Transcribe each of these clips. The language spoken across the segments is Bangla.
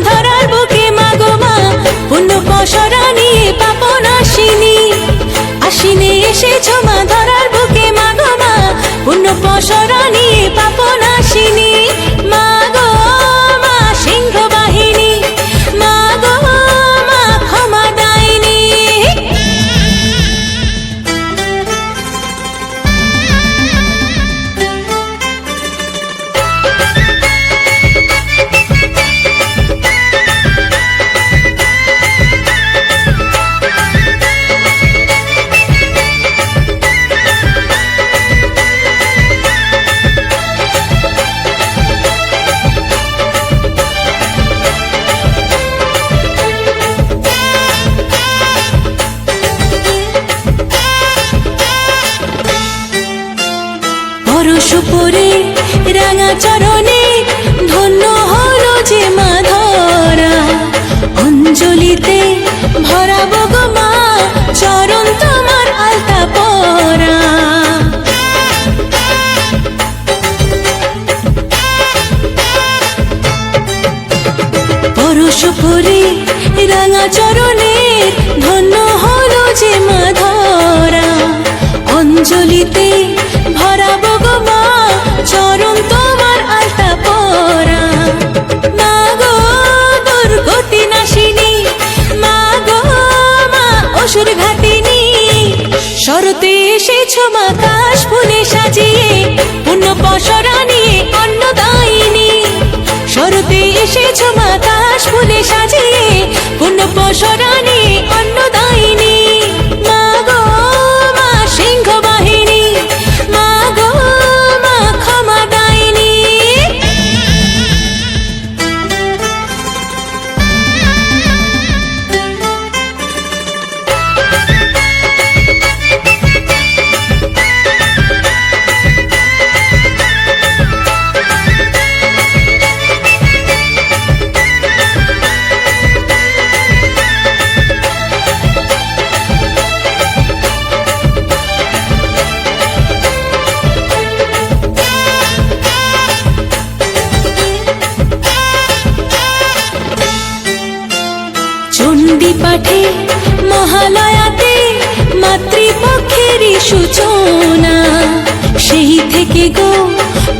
ধরার বুকে মাগো মা, পুণ্য পসরা নিয়ে পাপ নাশিনী। আশ্বিনে এসেছো মা ধরার বুকে মাগো মা, পুণ্য পসরা নিয়ে পাপ নাশিনী। মাগো মা সিংহ বাহিনী, মাগো মা ক্ষমা দায়িনী। পরশুপুরে রাঙা চরণে ধন্য হলো যে মা ধরা। অঞ্জলিতে ভরাবো গো মা চরণ তোমার আলতা পরা। পরশুপুরে রাঙা চরণে ধন্য হলো যে মা ধরা। অঞ্জলিতে ভরাবো গো মা চরণ তোমার আলতা পরা। মাগো দুর্গতি নাশিনী, মাগো মা অসুর ঘাতিনী। শরতে এসেছো মা কাশ ফুলে সাজিয়ে, পুণ্য পসরা নিয়ে অন্নদায়িনী। শরতে এসেছো মা কাশ ফুলে সাজিয়ে, পুণ্য পসরা নিয়ে অন্নদায়িনী। মাগো মা সিংহ বাহিনী, মাগো মা ক্ষমা দায়িনী। চণ্ডী পাঠে মহালয়াতে মাতৃপক্ষেরই সূচনা। সেই থেকে গো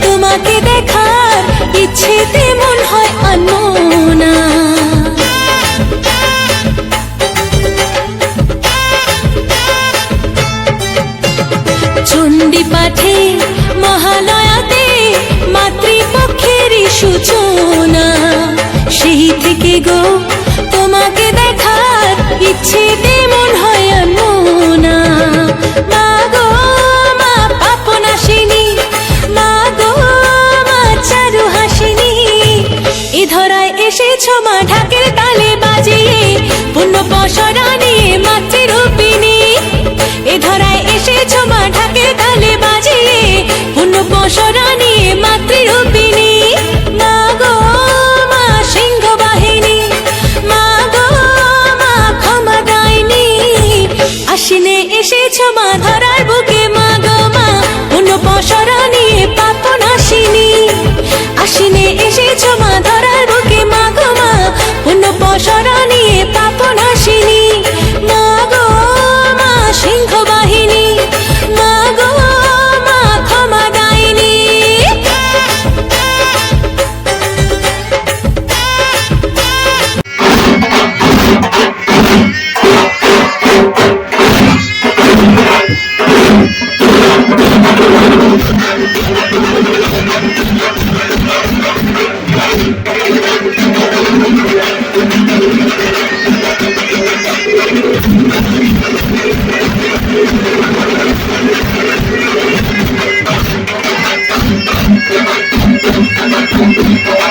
তোমাকে দেখার ইচ্ছে তেমন হয় আনমনা। চণ্ডী পাঠে মহালয়াতে মাতৃপক্ষেরই সূচনা। সেই থেকে গো তোমাকে দেখার ইচ্ছে তেমন হয় আনমনা। মাগো মা পাপ নাশিনী, মাগো মা চারু হাসিনী। এ ধরায় এসেছো মা ঢাকের তালে বাজিয়ে, পুণ্য পসরা নিয়ে মাতৃরূপিণী। এ ধরায় এসেছো মা ঢাকের তালে বাজিয়ে, পুণ্য পসরা নিয়ে মাতৃরূপিণী। মাগো মা সিংহ বাহিনী, মাগো মা ক্ষমা দায়িনী। আশ্বিনে এসেছো মা ধরার বুকে মাগো মা, পুণ্য পসরা নিয়ে পাপ নাশিনী। আশ্বিনে এসেছো মা ধরার বুকে মাগো মা, পুণ্য পসরা নিয়ে পাপ নাশিনী। মাগো মা সিংহ বাহিনী, মাগো মা ক্ষমা দায়িনী। Thank you.